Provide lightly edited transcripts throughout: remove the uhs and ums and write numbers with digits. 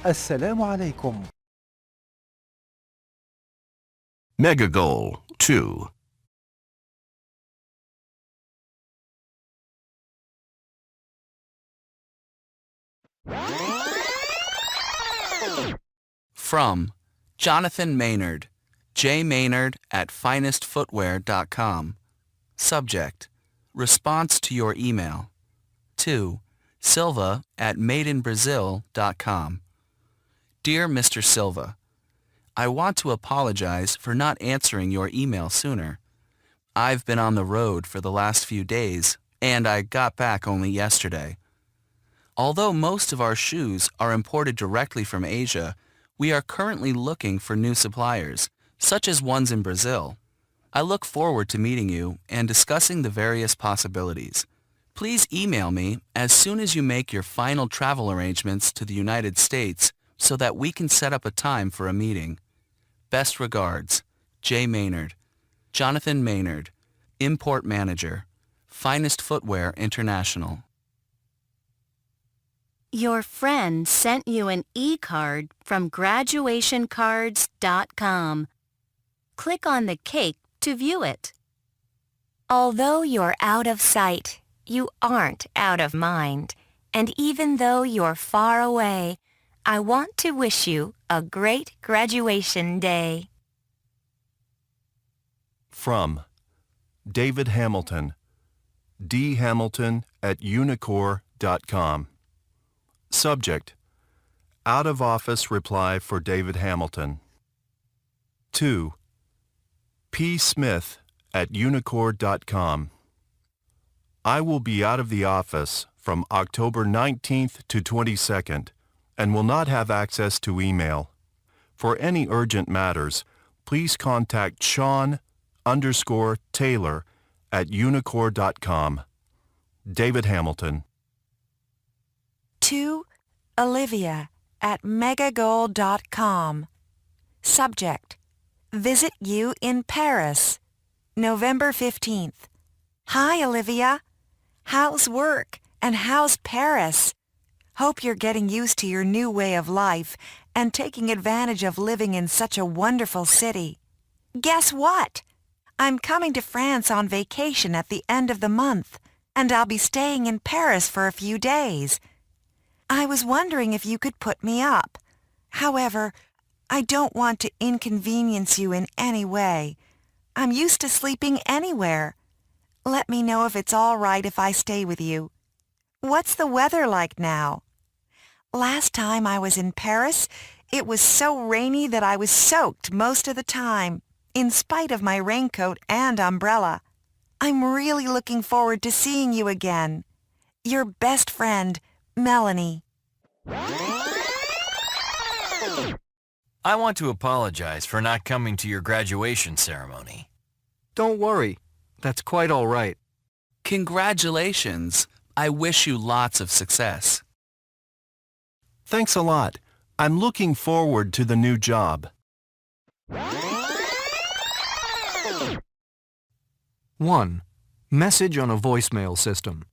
السلام عليكم. Mega Goal 2. From Jonathan Maynard, jmaynard@finestfootwear.com. Subject: Response to your email. 2. Silva@madeinbrazil.com. Dear Mr. Silva, I want to apologize for not answering your email sooner. I've been on the road for the last few days, and I got back only yesterday. Although most of our shoes are imported directly from Asia, we are currently looking for new suppliers, such as ones in Brazil. I look forward to meeting you and discussing the various possibilities. Please email me as soon as you make your final travel arrangements to the United States so that we can set up a time for a meeting. Best regards, J. Maynard. Jonathan Maynard, Import Manager, Finest Footwear International. Your friend sent you an e-card from graduationcards.com. Click on the cake to view it. Although you're out of sight, you aren't out of mind. And even though you're far away, I want to wish you a great graduation day. From David Hamilton, dhamilton@unicor.com. Subject: Out of office reply for David Hamilton. 2. P. Smith@unicor.com. I will be out of the office from October 19th to 22nd and will not have access to email. For any urgent matters, please contact Sean_Taylor@unicor.com. David Hamilton. 2. Olivia@megagoal.com. Subject: Visit you in Paris, November 15th. Hi, Olivia. How's work and how's Paris? Hope you're getting used to your new way of life and taking advantage of living in such a wonderful city. Guess what? I'm coming to France on vacation at the end of the month, and I'll be staying in Paris for a few days. I was wondering if you could put me up. However, I don't want to inconvenience you in any way. I'm used to sleeping anywhere. Let me know if it's all right if I stay with you. What's the weather like now? Last time I was in Paris, it was so rainy that I was soaked most of the time, in spite of my raincoat and umbrella. I'm really looking forward to seeing you again. Your best friend, Melanie. I want to apologize for not coming to your graduation ceremony. Don't worry. That's quite all right. Congratulations. I wish you lots of success. Thanks a lot. I'm looking forward to the new job. 1. Message on a voicemail system.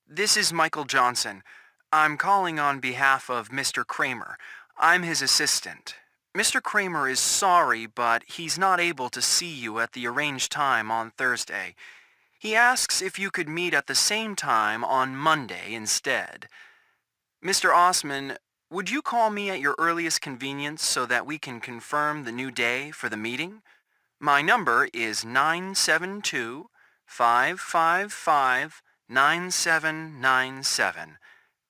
This is Michael Johnson. I'm calling on behalf of Mr. Kramer. I'm his assistant. Mr. Kramer is sorry, but he's not able to see you at the arranged time on Thursday. He asks if you could meet at the same time on Monday instead. Mr. Osman, would you call me at your earliest convenience so that we can confirm the new day for the meeting? My number is 972-555-9797.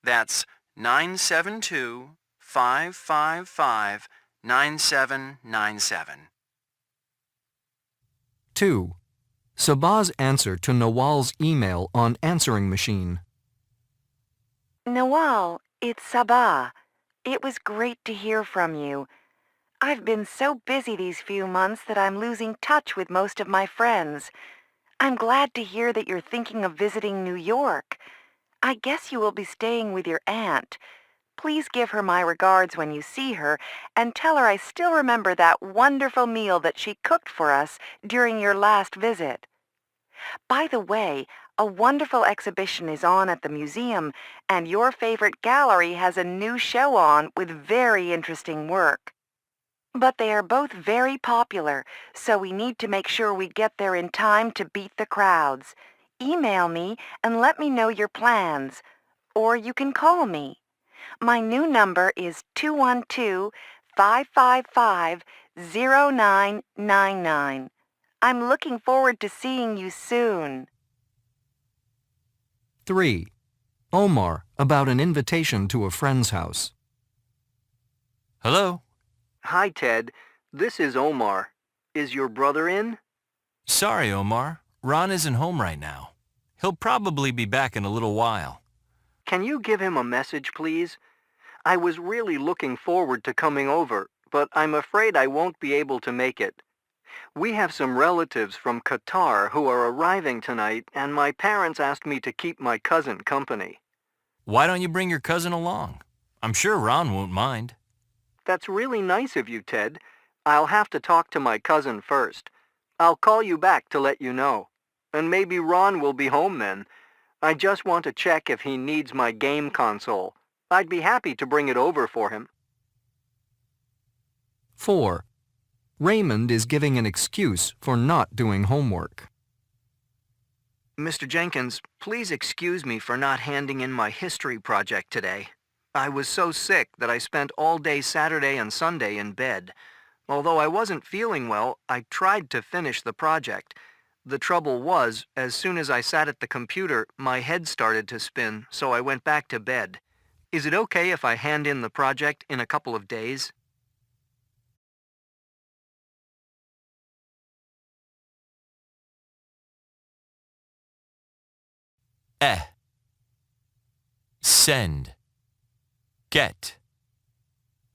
That's 972-555-9797. 2. Sabah's answer to Nawal's email on answering machine. Nawal, it's Sabah. It was great to hear from you. I've been so busy these few months that I'm losing touch with most of my friends. I'm glad to hear that you're thinking of visiting New York. I guess you will be staying with your aunt. Please give her my regards when you see her and tell her I still remember that wonderful meal that she cooked for us during your last visit. By the way, A wonderful exhibition is on at the museum, and your favorite gallery has a new show on with very interesting work. But they are both very popular, so we need to make sure we get there in time to beat the crowds. Email me and let me know your plans, or you can call me. My new number is 212-555-0999. I'm looking forward to seeing you soon. 3. Omar about an invitation to a friend's house. Hello? Hi, Ted. This is Omar. Is your brother in? Sorry, Omar. Ron isn't home right now. He'll probably be back in a little while. Can you give him a message, please? I was really looking forward to coming over, but I'm afraid I won't be able to make it. We have some relatives from Qatar who are arriving tonight, and my parents asked me to keep my cousin company. Why don't you bring your cousin along? I'm sure Ron won't mind. That's really nice of you, Ted. I'll have to talk to my cousin first. I'll call you back to let you know. And maybe Ron will be home then. I just want to check if he needs my game console. I'd be happy to bring it over for him. 4. Raymond is giving an excuse for not doing homework. Mr. Jenkins, please excuse me for not handing in my history project today. I was so sick that I spent all day Saturday and Sunday in bed. Although I wasn't feeling well, I tried to finish the project. The trouble was, as soon as I sat at the computer, my head started to spin, so I went back to bed. Is it okay if I hand in the project in a couple of days? Send. Get.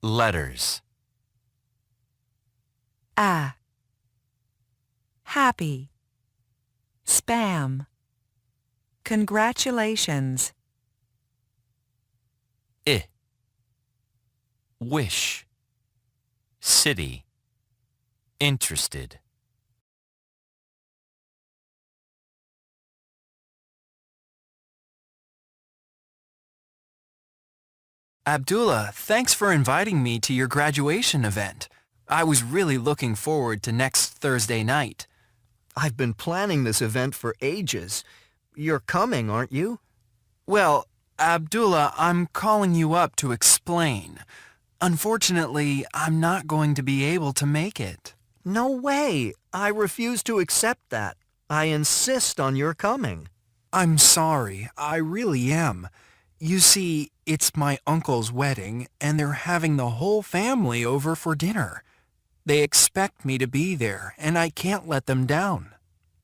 Letters. Happy. Spam. Congratulations. Wish. City. Interested. Abdullah, thanks for inviting me to your graduation event. I was really looking forward to next Thursday night. I've been planning this event for ages. You're coming, aren't you? Well, Abdullah, I'm calling you up to explain. Unfortunately, I'm not going to be able to make it. No way. I refuse to accept that. I insist on your coming. I'm sorry, I really am. You see, it's my uncle's wedding, and they're having the whole family over for dinner. They expect me to be there, and I can't let them down.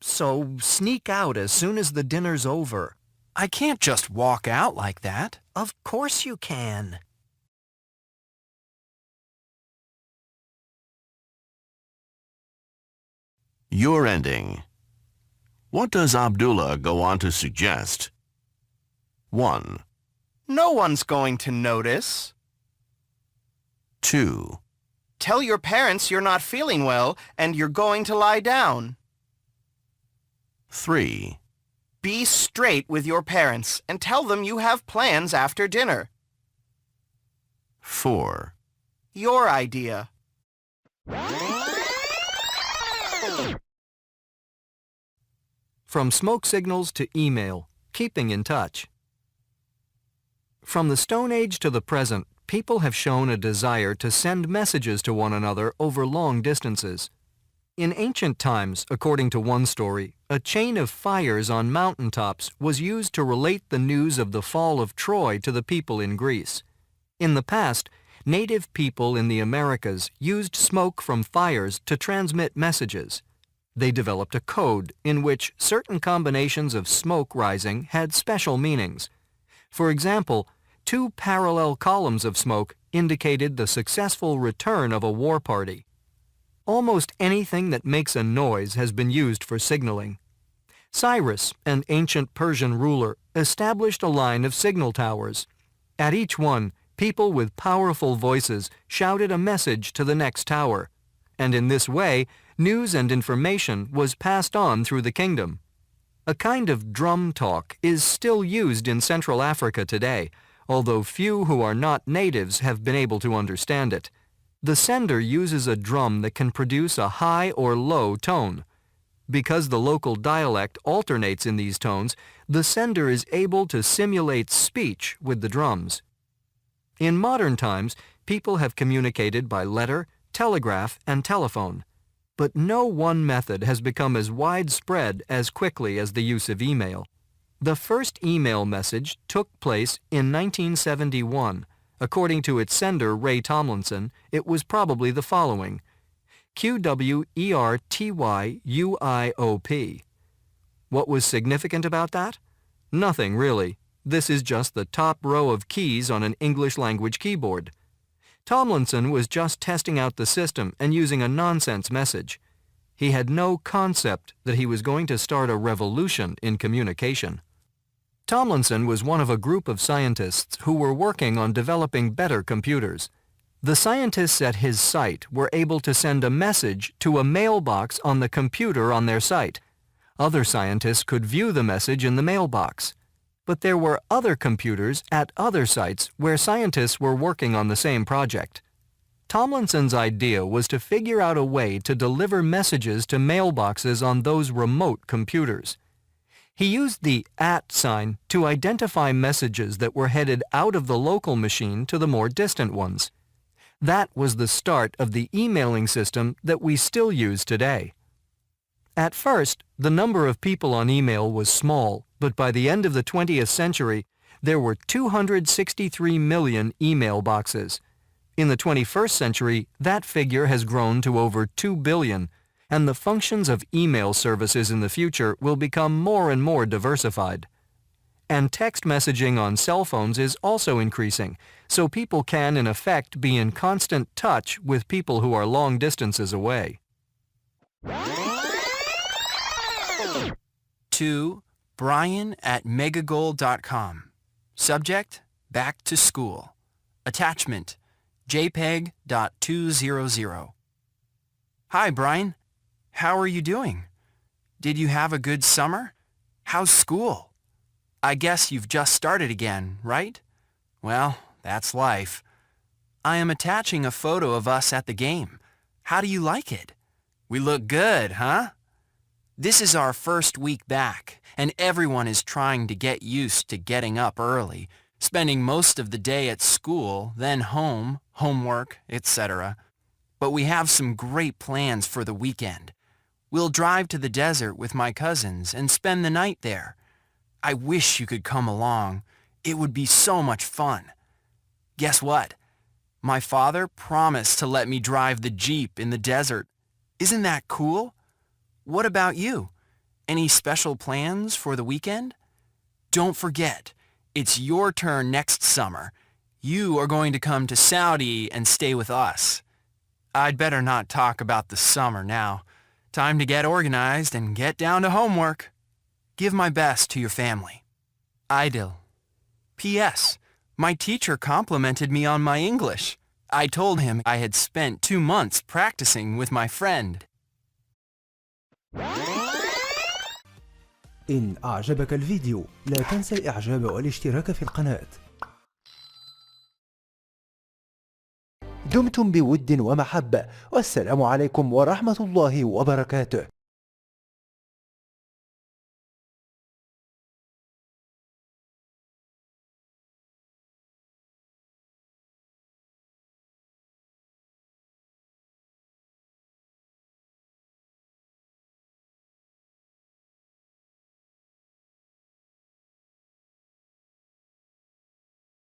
So sneak out as soon as the dinner's over. I can't just walk out like that. Of course you can. Your ending. What does Abdullah go on to suggest? 1. No one's going to notice. 2. Tell your parents you're not feeling well and you're going to lie down. 3. Be straight with your parents and tell them you have plans after dinner. 4. Your idea. From smoke signals to email, keeping in touch. From the Stone Age to the present, people have shown a desire to send messages to one another over long distances. In ancient times, according to one story, a chain of fires on mountaintops was used to relate the news of the fall of Troy to the people in Greece. In the past, native people in the Americas used smoke from fires to transmit messages. They developed a code in which certain combinations of smoke rising had special meanings. For example, 2 parallel columns of smoke indicated the successful return of a war party. Almost anything that makes a noise has been used for signaling. Cyrus, an ancient Persian ruler, established a line of signal towers. At each one, people with powerful voices shouted a message to the next tower, and in this way, news and information was passed on through the kingdom. A kind of drum talk is still used in Central Africa today, although few who are not natives have been able to understand it. The sender uses a drum that can produce a high or low tone. Because the local dialect alternates in these tones, the sender is able to simulate speech with the drums. In modern times, people have communicated by letter, telegraph, and telephone. But no one method has become as widespread as quickly as the use of email. The first email message took place in 1971. According to its sender, Ray Tomlinson, it was probably the following: QWERTYUIOP. What was significant about that? Nothing really. This is just the top row of keys on an English language keyboard. Tomlinson was just testing out the system and using a nonsense message. He had no concept that he was going to start a revolution in communication. Tomlinson was one of a group of scientists who were working on developing better computers. The scientists at his site were able to send a message to a mailbox on the computer on their site. Other scientists could view the message in the mailbox. But there were other computers at other sites where scientists were working on the same project. Tomlinson's idea was to figure out a way to deliver messages to mailboxes on those remote computers. He used the @ sign to identify messages that were headed out of the local machine to the more distant ones. That was the start of the emailing system that we still use today. At first, the number of people on email was small, but by the end of the 20th century, there were 263 million email boxes. In the 21st century, that figure has grown to over 2 billion, and the functions of email services in the future will become more and more diversified. And text messaging on cell phones is also increasing, so people can, in effect, be in constant touch with people who are long distances away. To Brian@megagoal.com. Subject: Back to School. Attachment: JPEG.200. Hi, Brian. How are you doing? Did you have a good summer? How's school? I guess you've just started again, right? Well, that's life. I am attaching a photo of us at the game. How do you like it? We look good, huh? This is our first week back, and everyone is trying to get used to getting up early, spending most of the day at school, then home, homework, etc. But we have some great plans for the weekend. We'll drive to the desert with my cousins and spend the night there. I wish you could come along. It would be so much fun. Guess what? My father promised to let me drive the Jeep in the desert. Isn't that cool? What about you? Any special plans for the weekend? Don't forget, it's your turn next summer. You are going to come to Saudi and stay with us. I'd better not talk about the summer now. Time to get organized and get down to homework. Give my best to your family. Idil. P.S. My teacher complimented me on my English. I told him I had spent 2 months practicing with my friend. إن أعجبك الفيديو لا تنسى الإعجاب والاشتراك في القناة. دمتم بود ومحبة، والسلام عليكم ورحمة الله وبركاته.